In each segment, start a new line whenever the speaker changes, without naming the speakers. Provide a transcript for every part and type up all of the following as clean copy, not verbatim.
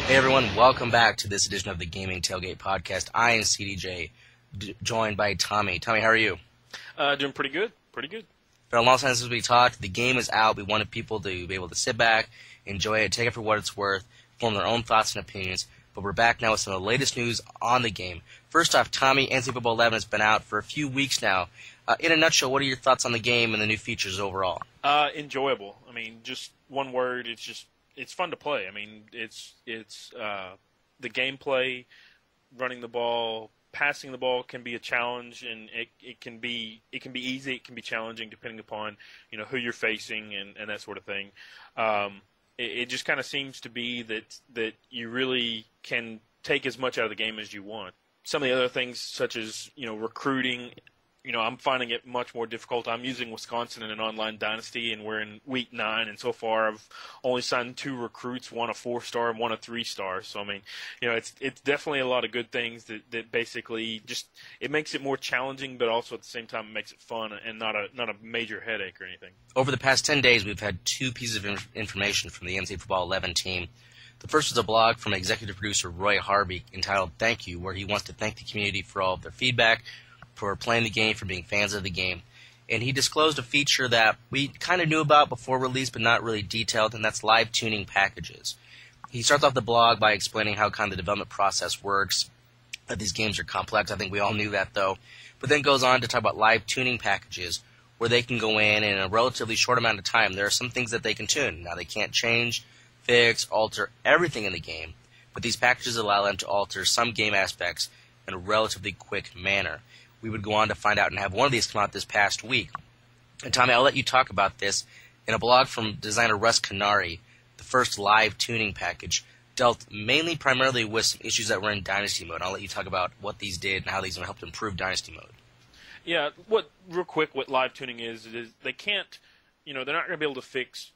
Hey everyone, welcome back to this edition of the Gaming Tailgate podcast. I am CDJ, joined by Tommy. Tommy, how are you?
Doing pretty good. Been
a long time since we talked. The game is out. We wanted people to be able to sit back, enjoy it, take it for what it's worth, form their own thoughts and opinions. But we're back now with some of the latest news on the game. First off, Tommy, NCAA Football 11 has been out for a few weeks now. In a nutshell, what are your thoughts on the game and the new features overall?
Enjoyable. I mean, just one word. It's fun to play. I mean, it's the gameplay, running the ball, passing the ball can be a challenge, and it can be easy. It can be challenging depending upon who you're facing and that sort of thing. It just kind of seems to be that you really can take as much out of the game as you want. Some of the other things, such as recruiting. I'm finding it much more difficult. I'm using Wisconsin in an online dynasty, and we're in week 9, and so far I've only signed 2 recruits, one a 4-star and one a 3-star. So, I mean, it's definitely a lot of good things that basically just it makes it more challenging, but also at the same time it makes it fun and not a major headache or anything.
Over the past 10 days, we've had 2 pieces of information from the NCAA Football 11 team. The first was a blog from executive producer Roy Harvey entitled Thank You, where he wants to thank the community for all of their feedback, for playing the game, for being fans of the game. And he disclosed a feature that we kind of knew about before release, but not really detailed, and that's live tuning packages. He starts off the blog by explaining how kind of the development process works, that these games are complex. I think we all knew that, though. But then goes on to talk about live tuning packages, where they can go in a relatively short amount of time. There are some things that they can tune. Now, they can't change, fix, alter everything in the game, but these packages allow them to alter some game aspects in a relatively quick manner. We would go on to find out and have one of these come out this past week. And Tommy, I'll let you talk about this. In a blog from designer Russ Canary, the first live tuning package dealt primarily with some issues that were in Dynasty mode. I'll let you talk about what these did and how these helped improve Dynasty mode.
Yeah, real quick, what live tuning is they can't, they're not going to be able to fix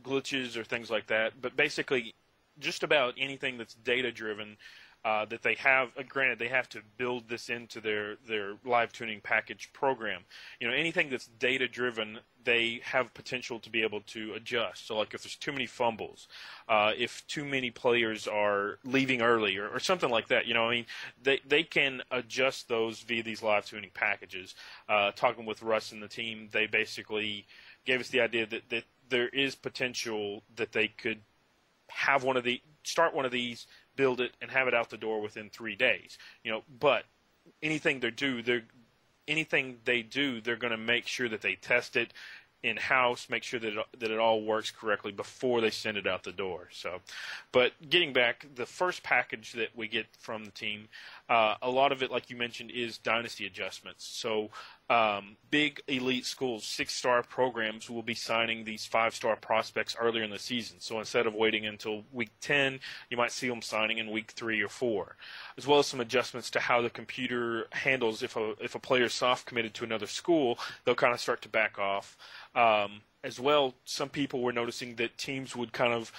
glitches or things like that, but basically just about anything that's data-driven that they have, granted, they have to build this into their live tuning package program. Anything that's data-driven, they have potential to be able to adjust. So, like if there's too many fumbles, if too many players are leaving early or something like that, they can adjust those via these live tuning packages. Talking with Russ and the team, they basically gave us the idea that there is potential that they could have start one of these, build it, and have it out the door within 3 days. But anything they do, they're going to make sure that they test it in-house, make sure that it all works correctly before they send it out the door. So, but getting back, the first package that we get from the team, a lot of it, like you mentioned, is dynasty adjustments. So big elite schools, 6-star programs will be signing these 5-star prospects earlier in the season. So instead of waiting until week 10, you might see them signing in week 3 or 4, as well as some adjustments to how the computer handles if a player is soft committed to another school, they'll kind of start to back off. As well, some people were noticing that teams would kind of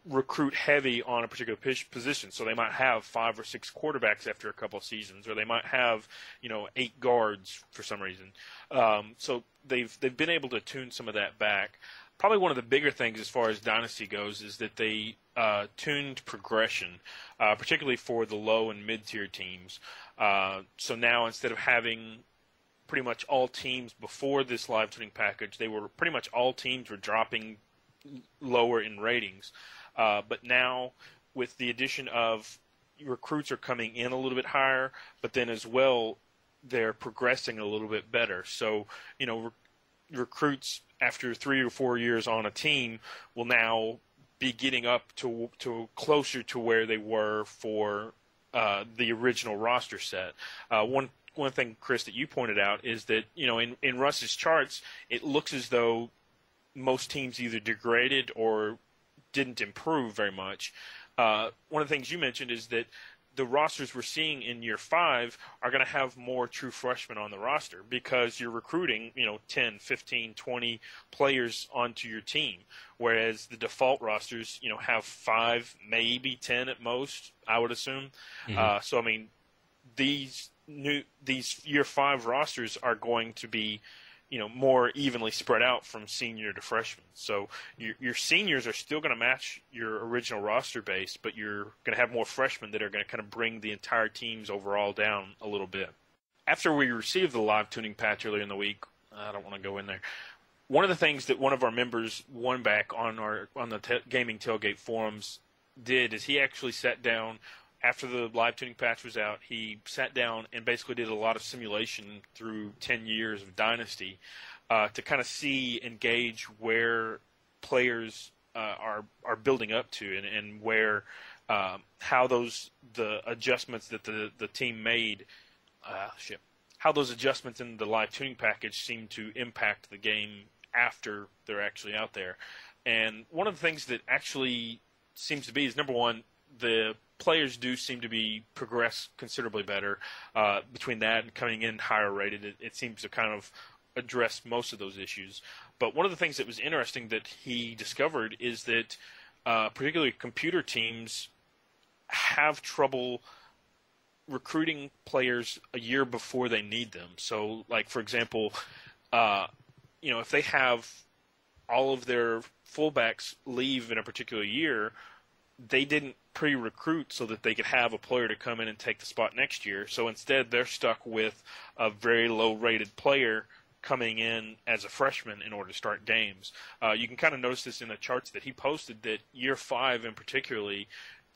recruit heavy on a particular position. So they might have 5 or 6 quarterbacks after a couple of seasons, or they might have 8 guards for some reason. So they've been able to tune some of that back. Probably one of the bigger things as far as Dynasty goes is that they tuned progression, particularly for the low and mid-tier teams. So now instead of having pretty much all teams before this live tuning package, pretty much all teams were dropping lower in ratings. But now with the addition of recruits are coming in a little bit higher, but then as well they're progressing a little bit better. So, recruits after 3 or 4 years on a team will now be getting up to closer to where they were for the original roster set. One thing, Chris, that you pointed out is that, in Russ's charts, it looks as though most teams either degraded or didn't improve very much. One of the things you mentioned is that the rosters we're seeing in year 5 are going to have more true freshmen on the roster because you're recruiting, 10, 15, 20 players onto your team, whereas the default rosters, have 5, maybe 10 at most, I would assume. Mm-hmm. So, I mean, these year 5 rosters are going to be, more evenly spread out from senior to freshman. So your seniors are still going to match your original roster base, but you're going to have more freshmen that are going to kind of bring the entire team's overall down a little bit. After we received the live tuning patch earlier in the week, I don't want to go in there. One of the things that one of our members, one back on the gaming tailgate forums, did is he actually sat down after the live tuning patch was out. He sat down and basically did a lot of simulation through 10 years of Dynasty to kind of see and gauge where players are building up to, and where how the adjustments that the team made how those adjustments in the live tuning package seem to impact the game after they're actually out there. And one of the things that actually seems to be is, number one, the players do seem to be progress considerably better between that and coming in higher rated. It seems to kind of address most of those issues. But one of the things that was interesting that he discovered is that particularly computer teams have trouble recruiting players a year before they need them. So, like, for example, if they have all of their fullbacks leave in a particular year, they didn't pre-recruit so that they could have a player to come in and take the spot next year. So instead, they're stuck with a very low-rated player coming in as a freshman in order to start games. You can kind of notice this in the charts that he posted, that year 5 in particularly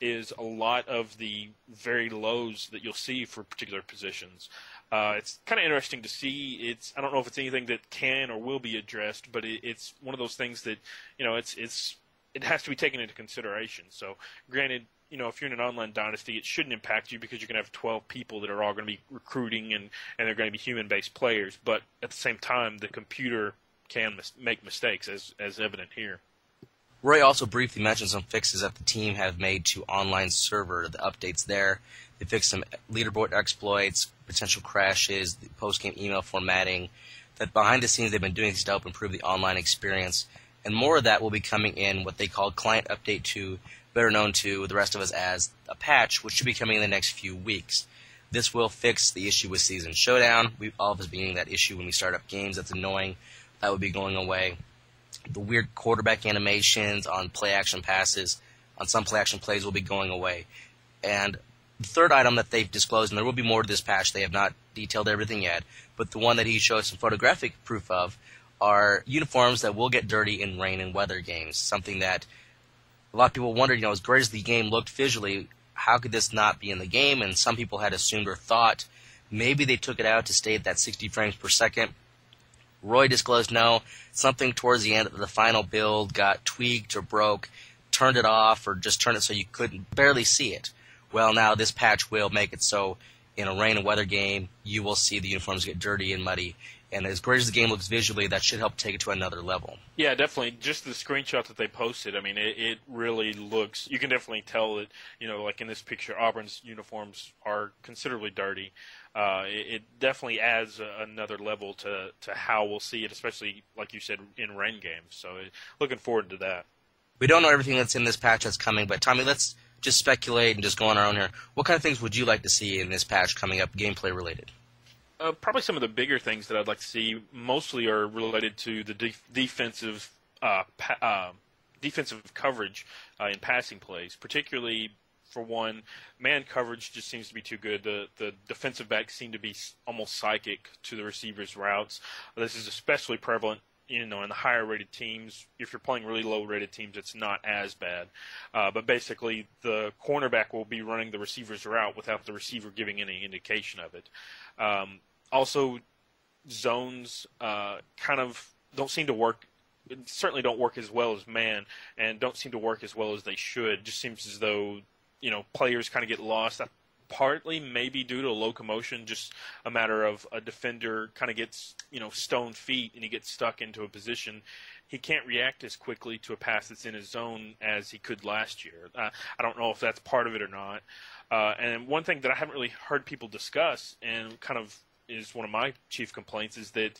is a lot of the very lows that you'll see for particular positions. It's kind of interesting to see. I don't know if it's anything that can or will be addressed, but it's one of those things that, it has to be taken into consideration. So, granted, if you're in an online dynasty, it shouldn't impact you because you're going to have 12 people that are all going to be recruiting and they're going to be human-based players. But at the same time, the computer can make mistakes, as evident here.
Roy also briefly mentioned some fixes that the team have made to online server, the updates there. They fixed some leaderboard exploits, potential crashes, the post-game email formatting. That behind the scenes they've been doing things to help improve the online experience. And more of that will be coming in what they call Client Update 2, better known to the rest of us as a patch, which should be coming in the next few weeks. This will fix the issue with Season Showdown. All of us being that issue when we start up games. That's annoying. That would be going away. The weird quarterback animations on play-action passes, on some play-action plays, will be going away. And the third item that they've disclosed, and there will be more to this patch, they have not detailed everything yet, but the one that he showed some photographic proof of are uniforms that will get dirty in rain and weather games, something that a lot of people wondered, as great as the game looked visually, how could this not be in the game? And some people had assumed or thought maybe they took it out to stay at that 60 frames per second. Roy disclosed no, something towards the end of the final build got tweaked or broke, turned it off, or just turned it so you couldn't barely see it. Well, now this patch will make it so in a rain and weather game, you will see the uniforms get dirty and muddy. And as great as the game looks visually, that should help take it to another level.
Yeah, definitely. Just the screenshot that they posted, it really looks, you can definitely tell that, like in this picture, Auburn's uniforms are considerably dirty. It definitely adds another level to how we'll see it, especially, like you said, in rain games. So looking forward to that.
We don't know everything that's in this patch that's coming, but Tommy, let's just speculate and just go on our own here. What kind of things would you like to see in this patch coming up, gameplay related?
Probably some of the bigger things that I'd like to see mostly are related to the defensive coverage in passing plays. Particularly, for one, man coverage just seems to be too good. The defensive backs seem to be almost psychic to the receivers' routes. This is especially prevalent in the higher rated teams. If you're playing really low rated teams, it's not as bad. But basically, the cornerback will be running the receiver's route without the receiver giving any indication of it. Also, zones kind of don't seem to work. Certainly don't work as well as man, and don't seem to work as well as they should. Just seems as though players kind of get lost. Partly maybe due to locomotion, just a matter of a defender kind of gets stone feet and he gets stuck into a position. He can't react as quickly to a pass that's in his zone as he could last year. I don't know if that's part of it or not. And one thing that I haven't really heard people discuss, and kind of is one of my chief complaints, is that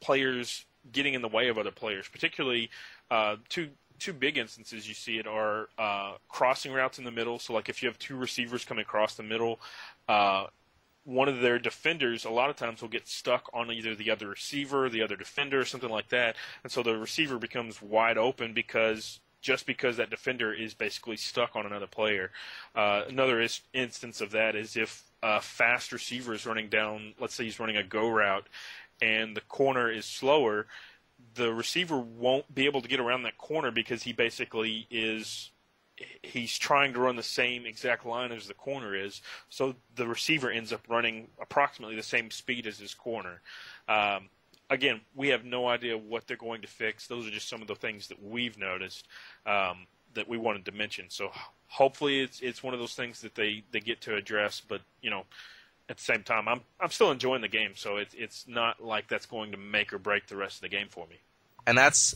players getting in the way of other players, particularly two big instances you see it are crossing routes in the middle. So like if you have two receivers coming across the middle, one of their defenders a lot of times will get stuck on either the other receiver, the other defender, something like that, and so the receiver becomes wide open because that defender is basically stuck on another player. Another instance of that is if a fast receiver is running down, let's say he's running a go route, and the corner is slower, the receiver won't be able to get around that corner because he basically he's trying to run the same exact line as the corner is, so the receiver ends up running approximately the same speed as his corner. Again, we have no idea what they're going to fix. Those are just some of the things that we've noticed that we wanted to mention. So hopefully it's one of those things that they get to address, but at the same time, I'm still enjoying the game, so it's not like that's going to make or break the rest of the game for me.
And that's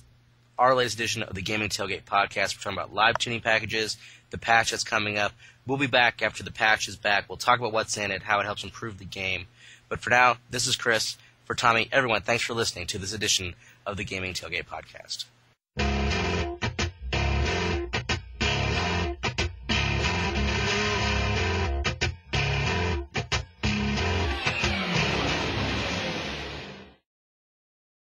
our latest edition of the Gaming Tailgate podcast. We're talking about live tuning packages, the patch that's coming up. We'll be back after the patch is back. We'll talk about what's in it, how it helps improve the game. But for now, this is Chris. For Tommy, everyone, thanks for listening to this edition of the Gaming Tailgate podcast.